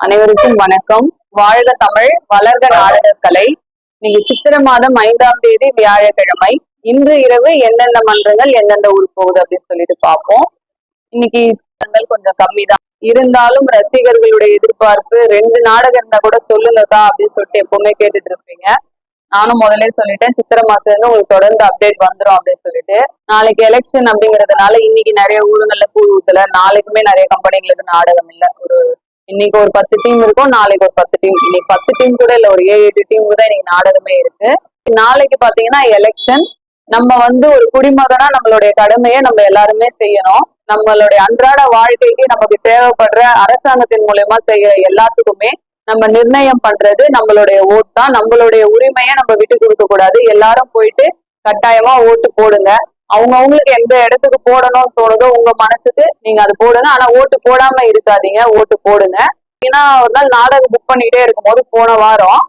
அனைவருக்கும் வணக்கம். வாழ்க தமிழ், வளர்க நாடகக்கலை. இன்னைக்கு சித்திரை மாதம் 5ஆம் தேதி வியாழக்கிழமை. இன்று இரவு எந்தெந்த மன்றங்கள் எந்தெந்த ஊர் போகுது அப்படின்னு சொல்லிட்டு பார்ப்போம். இன்னைக்கு கொஞ்சம் கம்மி தான் இருந்தாலும் ரசிகர்களுடைய எதிர்பார்ப்பு 2 நாடகம் இருந்தா கூட சொல்லுங்கக்கா அப்படின்னு சொல்லிட்டு எப்பவுமே கேட்டுட்டு இருப்பீங்க. நானும் முதலே சொல்லிட்டேன், சித்திரை மாசத்துல இருந்து உங்களுக்கு தொடர்ந்து அப்டேட் வந்துடும் அப்படின்னு சொல்லிட்டு. நாளைக்கு எலெக்ஷன் அப்படிங்கறதுனால இன்னைக்கு நிறைய ஊருங்கள்ல கூழ் ஊத்தல, நாளைக்குமே நிறைய கம்பெனிங்களுக்கு நாடகம் இல்ல. இன்னைக்கு ஒரு 10 டீம் இருக்கும், நாளைக்கு ஒரு 10 டீம், இன்னைக்கு 10 டீம் கூட இல்ல, ஒரு 7-8 டீம் தான் இன்னைக்கு நாடகமே இருக்கு. நாளைக்கு பாத்தீங்கன்னா எலெக்ஷன். நம்ம ஒரு குடிமகனா நம்மளுடைய கடமையை நம்ம எல்லாருமே செய்யணும். நம்மளுடைய அன்றாட வாழ்க்கைக்கு நமக்கு தேவைப்படுற அரசாங்கத்தின் மூலயமா செய்ய எல்லாத்துக்குமே நம்ம நிர்ணயம் பண்றது நம்மளுடைய ஓட் தான். நம்மளுடைய உரிமையை நம்ம விட்டு கொடுக்க கூடாது. எல்லாரும் போயிட்டு கட்டாயமா ஓட்டு போடுங்க. அவங்களுக்கு எந்த இடத்துக்கு போடணும்னு தோணுதோ உங்க மனசுக்கு நீங்க அது போடுங்க. ஆனா ஓட்டு போடாம இருக்காதீங்க, ஓட்டு போடுங்க. ஏன்னா ஒரு நாள் நாடகம் புக் பண்ணிட்டே இருக்கும் போது, போன வாரம்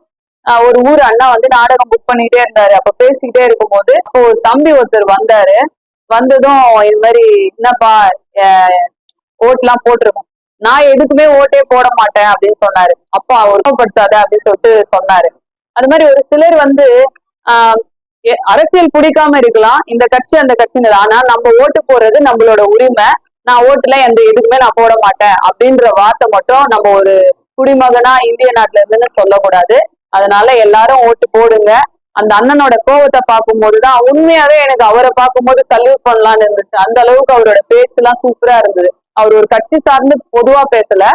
ஒரு ஊர் அண்ணா நாடகம் புக் பண்ணிட்டே இருந்தாரு. அப்ப பேசிக்கிட்டே இருக்கும் போது ஒரு தம்பி ஒருத்தர் வந்தாரு. வந்ததும் இது மாதிரி, என்னப்பா ஓட்டுலாம் போட்டிருக்கோம், நான் எதுக்குமே ஓட்டே போட மாட்டேன் அப்படின்னு சொன்னாரு. அப்பா ஒழுங்கப்படுத்தாத அப்படின்னு சொல்லிட்டு சொன்னாரு. அது மாதிரி ஒரு சிலர் ஆஹ் அரசியல் பிடிக்காம இருக்கலாம், இந்த கட்சி அந்த கட்சின்னு, ஆனா நம்ம ஓட்டு போடுறது நம்மளோட உரிமை. நான் ஓட்டுல எந்த எதுக்குமே நான் போட மாட்டேன் அப்படின்ற வார்த்தை மட்டும் நம்ம ஒரு குடிமகனா இந்திய நாட்டுல இருந்துன்னு சொல்லக்கூடாது. அதனால எல்லாரும் ஓட்டு போடுங்க. அந்த அண்ணனோட கோவத்தை பார்க்கும் போதுதான் உண்மையாவே எனக்கு அவரை பார்க்கும்போது சல்யூட் பண்ணலாம்னு இருந்துச்சு. அந்த அளவுக்கு அவரோட பேச்சு எல்லாம் சூப்பரா இருந்தது. அவர் ஒரு கட்சி சார்ந்து பொதுவா பேசல,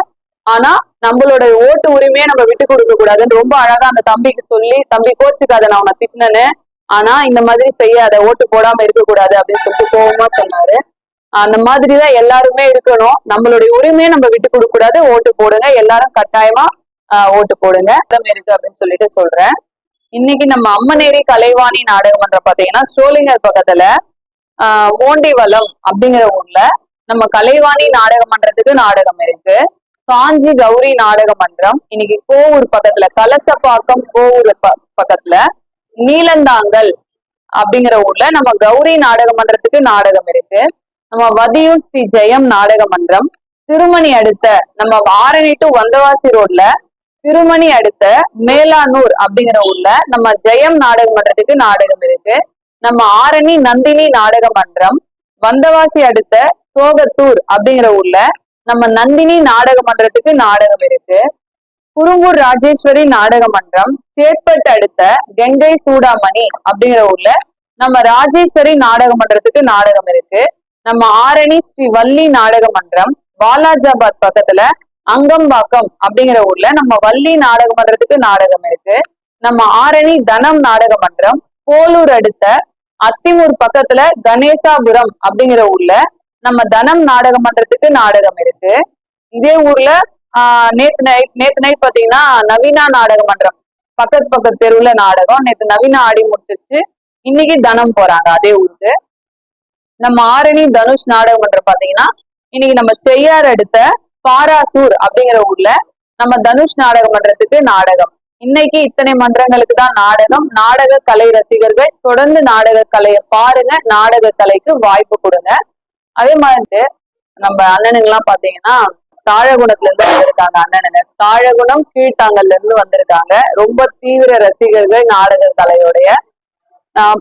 ஆனா நம்மளோட ஓட்டு உரிமையை நம்ம விட்டு கொடுக்க கூடாதுன்னு ரொம்ப அழகா அந்த தம்பிக்கு சொல்லி, தம்பி கோச்சுக்காத, நான் உன்னை திட்டினேன்னு, ஆனா இந்த மாதிரி செய்யாத, ஓட்டு போடாம இருக்கக்கூடாது அப்படின்னு சொல்லிட்டு கோபமா சொன்னாரு. அந்த மாதிரிதான் எல்லாருமே இருக்கணும். நம்மளுடைய உரிமையை நம்ம விட்டு கொடுக்க கூடாது. ஓட்டு போடுங்க, எல்லாரும் கட்டாயமா ஓட்டு போடுங்க இருக்கு அப்படின்னு சொல்லிட்டு சொல்றேன். இன்னைக்கு நம்ம அம்மனேரி கலைவாணி நாடகமன்றம் பாத்தீங்கன்னா ஸ்டோலிங்கர் பக்கத்துல மோண்டிவலம் அப்படிங்கிற ஊர்ல நம்ம கலைவாணி நாடகமன்றத்துக்கு நாடகம் இருக்கு. காஞ்சி கௌரி நாடகமன்றம் இன்னைக்கு கோவூர் பக்கத்துல, கலசப்பாக்கம் கோவூர் பக்கத்துல நீலந்தாங்கல் அப்படிங்கிற ஊர்ல நம்ம கௌரி நாடகமன்றத்துக்கு நாடகம் இருக்கு. நம்ம வதியூர் ஸ்ரீ ஜெயம் நாடகமன்றம் திருமணி அடுத்த நம்ம ஆரணி டு வந்தவாசி ரோட்ல திருமணி அடுத்த மேலானூர் அப்படிங்கிற ஊர்ல நம்ம ஜெயம் நாடகமன்றத்துக்கு நாடகம் இருக்கு. நம்ம ஆரணி நந்தினி நாடகமன்றம் வந்தவாசி அடுத்த சோகத்தூர் அப்படிங்கிற ஊர்ல நம்ம நந்தினி நாடகமன்றத்துக்கு நாடகம் இருக்கு. குறும்பூர் ராஜேஸ்வரி நாடகமன்றம் சேட்பட்டு அடுத்த கங்கை சூடாமணி அப்படிங்கிற ஊர்ல நம்ம ராஜேஸ்வரி நாடகமன்றத்துக்கு நாடகம் இருக்கு. நம்ம ஆரணி ஸ்ரீ வள்ளி நாடகமன்றம் வாலாஜாபாத் பக்கத்துல அங்கம்பாக்கம் அப்படிங்கிற ஊர்ல நம்ம வள்ளி நாடகமன்றத்துக்கு நாடகம் இருக்கு. நம்ம ஆரணி தனம் நாடகமன்றம் போலூர் அடுத்த அத்திமூர் பக்கத்துல கணேசாபுரம் அப்படிங்கிற ஊர்ல நம்ம தனம் நாடகமன்றத்துக்கு நாடகம் இருக்கு. இதே ஊர்ல நேத்து நைட் பாத்தீங்கன்னா நவீனா நாடகமன்றம் பக்கத்து தெருவுல நாடகம். நேத்து நவீனா ஆடி முடிச்சிருச்சு, இன்னைக்கு தனம் போறாங்க அதே ஊருக்கு. நம்ம ஆரணி தனுஷ் நாடகமன்றம் பாத்தீங்கன்னா இன்னைக்கு நம்ம செய்யார் அடுத்த பாராசூர் அப்படிங்கிற ஊர்ல நம்ம தனுஷ் நாடகமன்றத்துக்கு நாடகம். இன்னைக்கு இத்தனை மன்றங்களுக்கு தான் நாடகம். நாடக கலை ரசிகர்கள் தொடர்ந்து நாடக கலையை பாருங்க, நாடக கலைக்கு வாய்ப்பு கொடுங்க. அதே மாதிரி நம்ம அண்ணனுங்க எல்லாம் பாத்தீங்கன்னா தாழகுணத்துல இருந்து வந்திருக்காங்க. அண்ணனுங்க தாழகுணம் கீழ்த்தாங்கல்ல இருந்து வந்திருக்காங்க. ரொம்ப தீவிர ரசிகர்கள் நாடக கலையோடைய.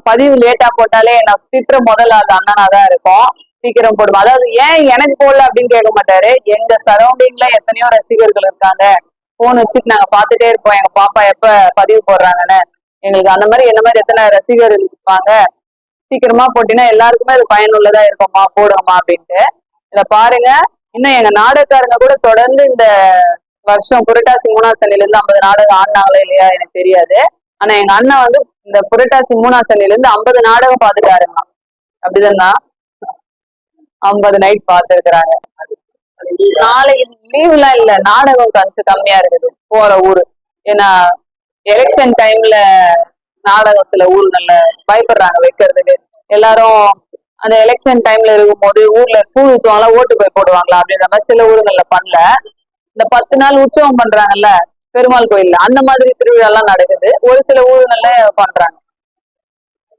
பதிவு லேட்டா போட்டாலே நான் திட்டுற முதல் ஆள் அண்ணனாதான் இருக்கும். சீக்கிரம் போடுவோம். அதாவது ஏன் எனக்கு போடல அப்படின்னு கேட்க மாட்டாரு. எங்க சரௌண்டிங்ல எத்தனையோ ரசிகர்கள் இருக்காங்க, போன் வச்சுட்டு நாங்க பாத்துட்டே இருப்போம் எங்க பாப்பா எப்ப பதிவு போடுறாங்கன்னு. எங்களுக்கு அந்த மாதிரி என்ன மாதிரி எத்தனை ரசிகர்கள் இருப்பாங்க, சீக்கிரமா போட்டீங்கன்னா எல்லாருக்குமே அது பயனுள்ளதா இருக்கும்மா, போடுங்கம்மா அப்படின்ட்டு. இத பாருங்க, இன்னும் எங்க நாடகக்காரங்க கூட தொடர்ந்து இந்த வருஷம் புரட்டாசி 3ஆம் சனில இருந்து 50 நாடகம் ஆடினாங்களா இல்லையா எனக்கு தெரியாது. ஆனா எங்க அண்ணன் இந்த புரட்டாசி 3ஆம் சனில இருந்து 50 நாடகம் பாத்துட்டாருங்க. அப்படிதான்னா 50 நைட் பாத்துருக்குறாங்க. நாளைக்கு லீவ் எல்லாம் இல்ல, நாடகம் கொஞ்சம் கம்மியா இருக்குது போற ஊரு. ஏன்னா எலெக்ஷன் டைம்ல நாடகம் சில ஊர்கள்ல பயப்படுறாங்க வைக்கிறதுக்கு. எல்லாரும் அந்த எலெக்ஷன் டைம்ல இருக்கும் போது ஊர்ல கூழ் ஊத்துவாங்களா, ஓட்டு போய் போடுவாங்களா அப்படின்ற மாதிரி சில ஊருங்கள்ல பண்ணல. இந்த 10 நாள் உற்சவம் பண்றாங்கல்ல பெருமாள் கோயில்ல, அந்த மாதிரி திருவிழா எல்லாம் நடக்குது. ஒரு சில ஊருங்கள்ல பண்றாங்க.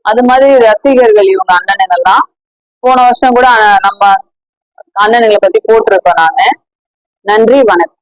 அது மாதிரி ரசிகர்கள் இவங்க அண்ணனுங்கெல்லாம் போன வருஷம் கூட நம்ம அண்ணனுங்களை பத்தி போட்டிருக்கோம் நானு. நன்றி, வணக்கம்.